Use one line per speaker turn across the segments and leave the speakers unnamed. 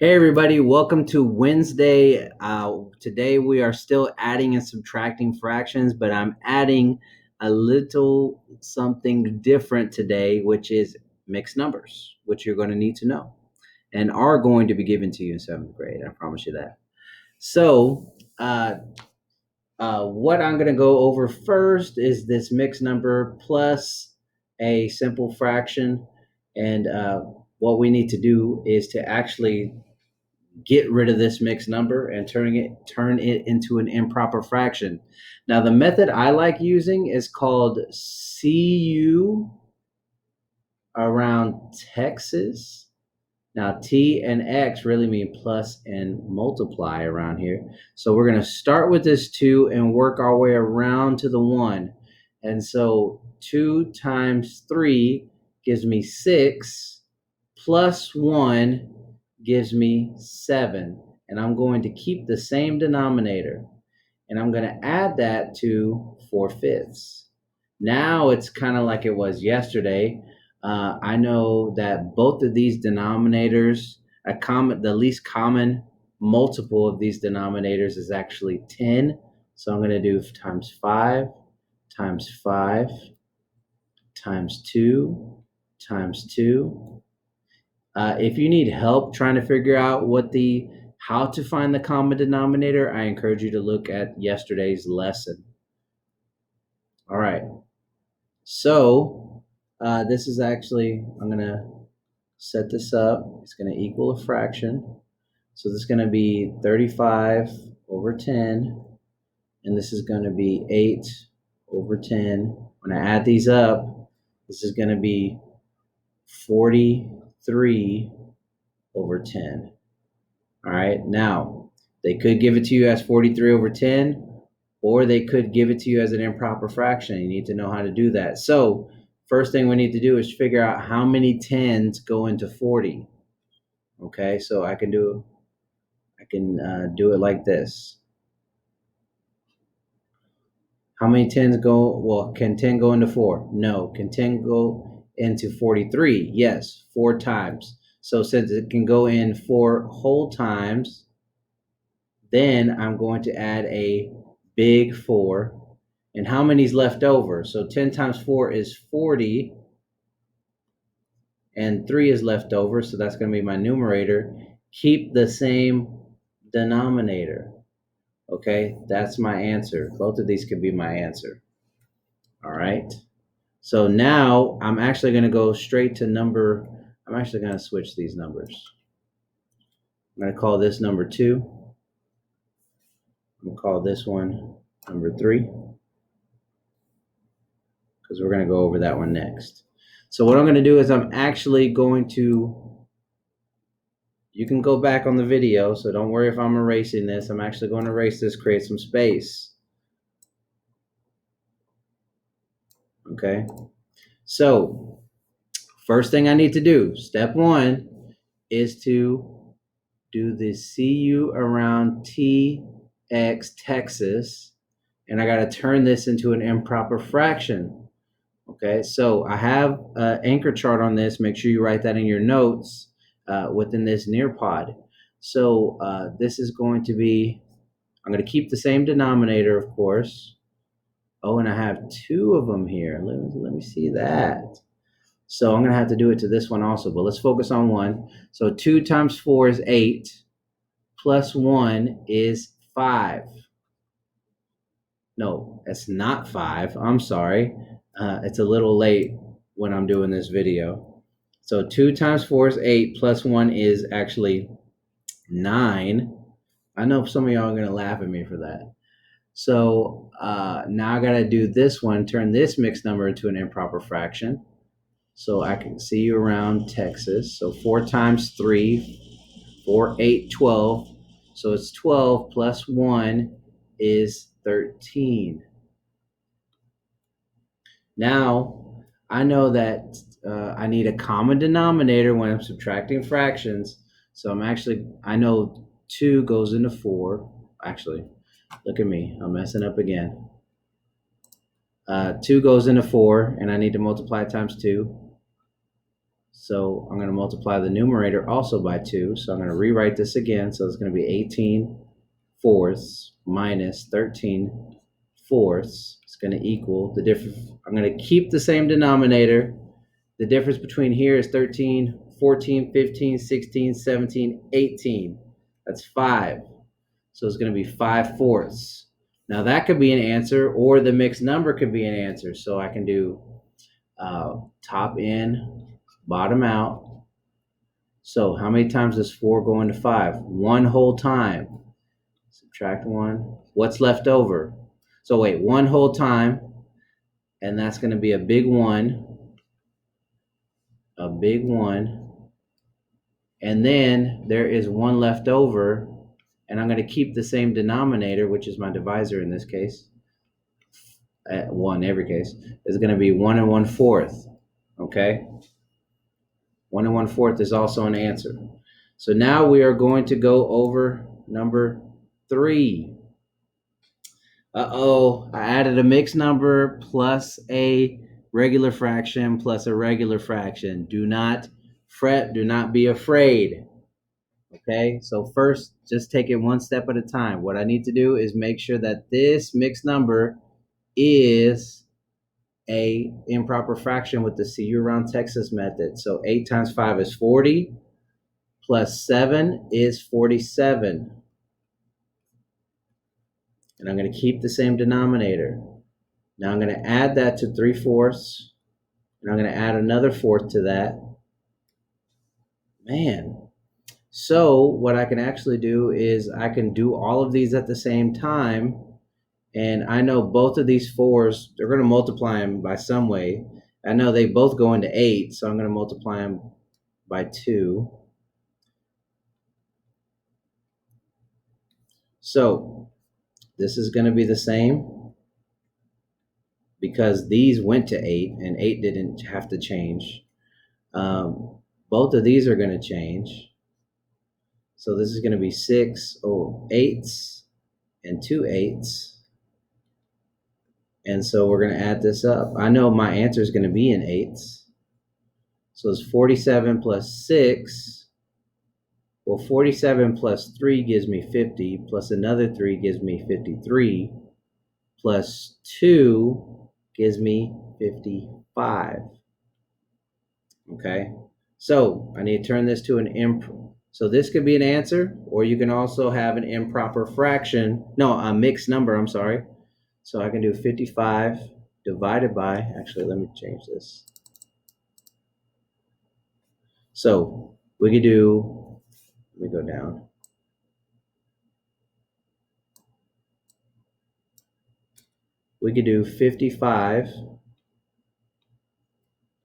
Hey everybody, welcome to Wednesday. Today we are still adding and subtracting fractions, but I'm adding a little something different today, which is mixed numbers, which you're going to need to know and are going to be given to you in 7th grade. I promise you that. So, what I'm going to go over first is this mixed number plus a simple fraction. And what we need to do is to actually get rid of this mixed number and turn it into an improper fraction. Now, the method I like using is called CU around Texas. Now, T and X really mean plus and multiply around here. So we're going to start with this 2 and work our way around to the 1. And so 2 times 3 gives me 6 plus 1 gives me 7. And I'm going to keep the same denominator. And I'm going to add that to 4/5. Now it's kind of like it was yesterday. I know that both of these denominators, the least common multiple of these denominators is actually 10. So I'm going to do times 5 times 5 times 2 times 2. If you need help trying to figure out how to find the common denominator, I encourage you to look at yesterday's lesson. All right. So this is actually, I'm going to set this up. It's going to equal a fraction. So this is going to be 35 over 10. And this is going to be 8 over 10. When I add these up, this is going to be 43 over 10. All right. Now, they could give it to you as 43 over 10, or they could give it to you as an improper fraction. You need to know how to do that. So first thing we need to do is figure out how many 10s go into 40. Okay, so I can do it like this. How many 10s go? Well, can 10 go into 4? No. Can 10 go into 43? Yes, 4 times. So since it can go in 4 whole times, then I'm going to add a big 4. And how many's left over? So 10 times 4 is 40. And 3 is left over, so that's going to be my numerator. Keep the same denominator. Okay, that's my answer. Both of these could be my answer. All right. So now I'm actually going to go straight to I'm actually going to switch these numbers. I'm going to call this number 2. I'm going to call this one number 3, because we're going to go over that one next. So what I'm going to do is I'm actually going to, you can go back on the video, so don't worry if I'm erasing this. I'm actually going to erase this, create some space. Okay. So first thing I need to do, step 1, is to do the CU around TX Texas, and I got to turn this into an improper fraction. Okay, so I have an anchor chart on this. Make sure you write that in your notes within this Nearpod. So this is going to be, I'm going to keep the same denominator, of course. Oh, and I have 2 of them here. Let me see that. So I'm going to have to do it to this one also, but let's focus on 1. So 2 times 4 is 8, plus 1 is 5. No, it's not 5. I'm sorry. It's a little late when I'm doing this video. So 2 times 4 is 8, plus 1 is actually 9. I know some of y'all are going to laugh at me for that. So now I got to do this one, turn this mixed number into an improper fraction. So I can see you around Texas. So 4 times 3, 4, 8, 12. So it's 12 plus 1 is 13. Now, I know that I need a common denominator when I'm subtracting fractions. So I know 2 goes into 4. Actually, look at me. I'm messing up again. 2 goes into 4, and I need to multiply times 2. So I'm going to multiply the numerator also by 2. So I'm going to rewrite this again. So it's going to be 18 fourths minus 13 fourths. It's going to equal the difference. I'm going to keep the same denominator. The difference between here is 13, 14, 15, 16, 17, 18. That's 5. So it's going to be 5 fourths. Now that could be an answer, or the mixed number could be an answer. So I can do top in, bottom out. So how many times does 4 go into 5? One whole time. Subtract 1. What's left over? So wait, one whole time, and that's going to be a big 1. A big 1. And then there is 1 left over, and I'm going to keep the same denominator, which is my divisor in this case. At 1 every case is going to be 1 1/4. Okay, 1 1/4 is also an answer. So now we are going to go over number 3. I added a mixed number plus a regular fraction plus a regular fraction. Do not fret, do not be afraid. Okay, so first, just take it one step at a time. What I need to do is make sure that this mixed number is a improper fraction with the see you around Texas method. So 8 times 5 is 40, plus 7 is 47. And I'm going to keep the same denominator. Now I'm going to add that to 3/4, and I'm going to add another fourth to that. Man. So what I can actually do is I can do all of these at the same time. And I know both of these 4s, they're going to multiply them by some way. I know they both go into 8, so I'm going to multiply them by 2. So this is going to be the same because these went to 8 and 8 didn't have to change. Both of these are going to change. So this is going to be 6 8s and 2 8s. And so we're going to add this up. I know my answer is going to be in 8s. So it's 47 plus 6. Well, 47 plus 3 gives me 50, plus another 3 gives me 53, plus 2 gives me 55. Okay, so I need to turn this to an so this could be an answer, or you can also have an improper fraction. No, a mixed number, I'm sorry. So I can do 55 divided by, actually, let me change this. So we could do, let me go down. We could do 55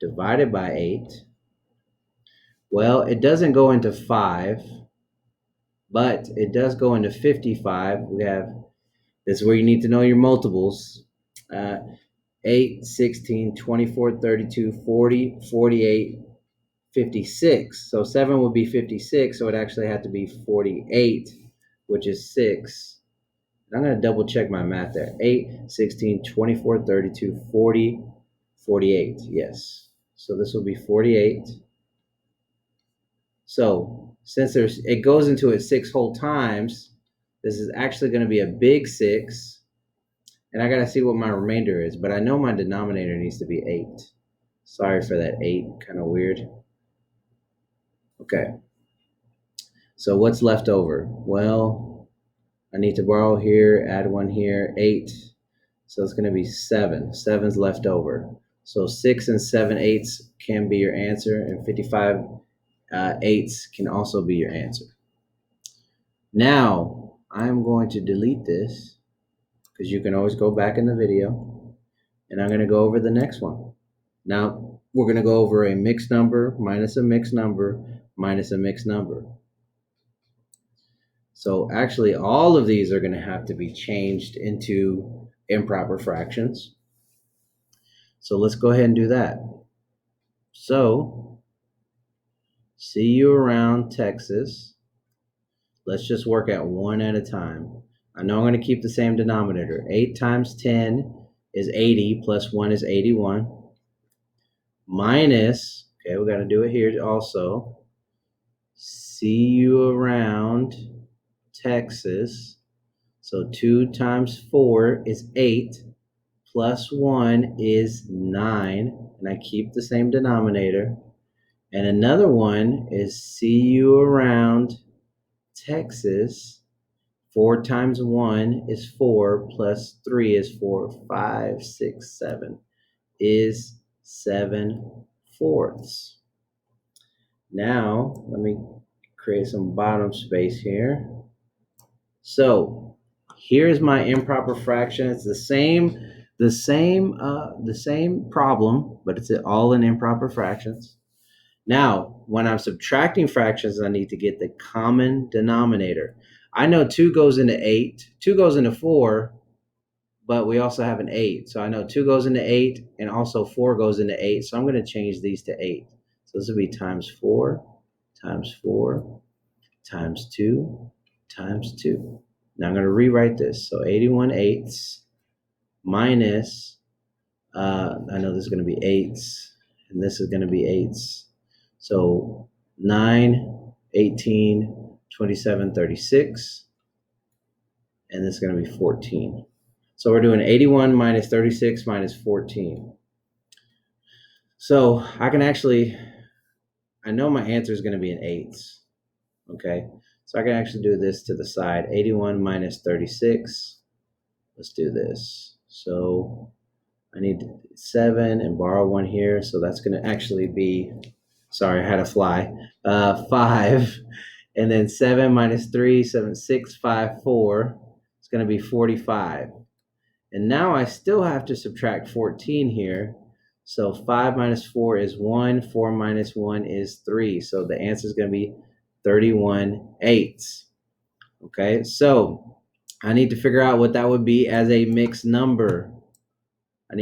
divided by 8. Well, it doesn't go into 5, but it does go into 55. We have, this is where you need to know your multiples. 8, 16, 24, 32, 40, 48, 56. So 7 would be 56, so it actually had to be 48, which is 6. I'm going to double check my math there. 8, 16, 24, 32, 40, 48. Yes. So this will be 48. So since it goes into it 6 whole times, this is actually going to be a big 6. And I got to see what my remainder is. But I know my denominator needs to be 8. Sorry for that 8. Kind of weird. Okay. So what's left over? Well, I need to borrow here, add 1 here, 8. So it's going to be 7. 7's left over. So 6 and 7/8 can be your answer, and 55 eighths can also be your answer. Now, I'm going to delete this because you can always go back in the video, and I'm going to go over the next one. Now, we're going to go over a mixed number minus a mixed number minus a mixed number. So actually, all of these are going to have to be changed into improper fractions. So let's go ahead and do that. So, see you around Texas. Let's just work at one at a time. I know I'm going to keep the same denominator. 8 times 10 is 80, plus 1 is 81. Minus Okay, we got to do it here also. See you around Texas. So 2 times 4 is 8, plus 1 is 9, and I keep the same denominator. And another one is see you around Texas. 4 times 1 is 4, plus 3 is 4. 5, 6, 7 is 7/4. Now, let me create some bottom space here. So here's my improper fraction. It's the same problem, but it's all in improper fractions. Now, when I'm subtracting fractions, I need to get the common denominator. I know 2 goes into 8, 2 goes into 4, but we also have an 8. So I know 2 goes into 8, and also 4 goes into 8. So I'm going to change these to 8. So this will be times 4, times 4, times 2, times 2. Now I'm going to rewrite this. So 81/8 minus, I know this is going to be 8s, and this is going to be 8s. So 9, 18, 27, 36, and this is going to be 14. So we're doing 81 minus 36 minus 14. So I know my answer is going to be in 8s. Okay, so I can actually do this to the side. 81 minus 36. Let's do this. So I need 7 and borrow 1 here. So that's going to actually be, sorry, I had a fly. 5. And then 7 minus 3, 7, 6, 5, 4. It's going to be 45. And now I still have to subtract 14 here. So 5 minus 4 is 1. 4 minus 1 is 3. So the answer is going to be 31/8. Okay, so I need to figure out what that would be as a mixed number. So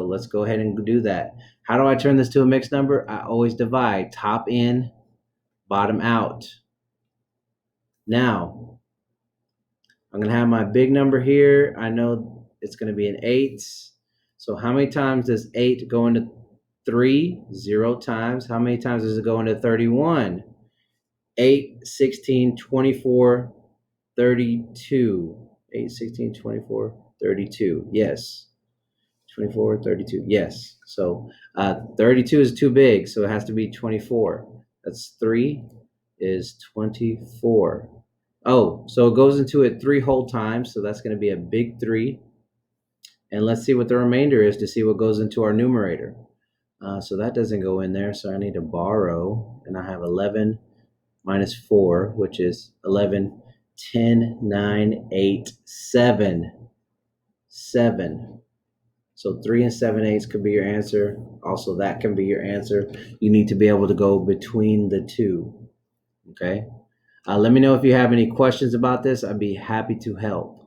let's go ahead and do that. How do I turn this to a mixed number? I always divide top in, bottom out. Now, I'm going to have my big number here. I know it's going to be an 8. So how many times does 8 go into 3? 0 times. How many times does it go into 31? 8, 16, 24, 32. 8, 16, 24, 32. Yes. 24, 32. Yes. So 32 is too big, so it has to be 24. That's 3 is 24. Oh, so it goes into it 3 whole times, so that's going to be a big 3. And let's see what the remainder is to see what goes into our numerator. So that doesn't go in there, so I need to borrow, and I have 11 minus 4, which is 11, 10, 9, 8, 7. 7. So 3 and 7/8 could be your answer. Also, that can be your answer. You need to be able to go between the two. Okay? Let me know if you have any questions about this. I'd be happy to help.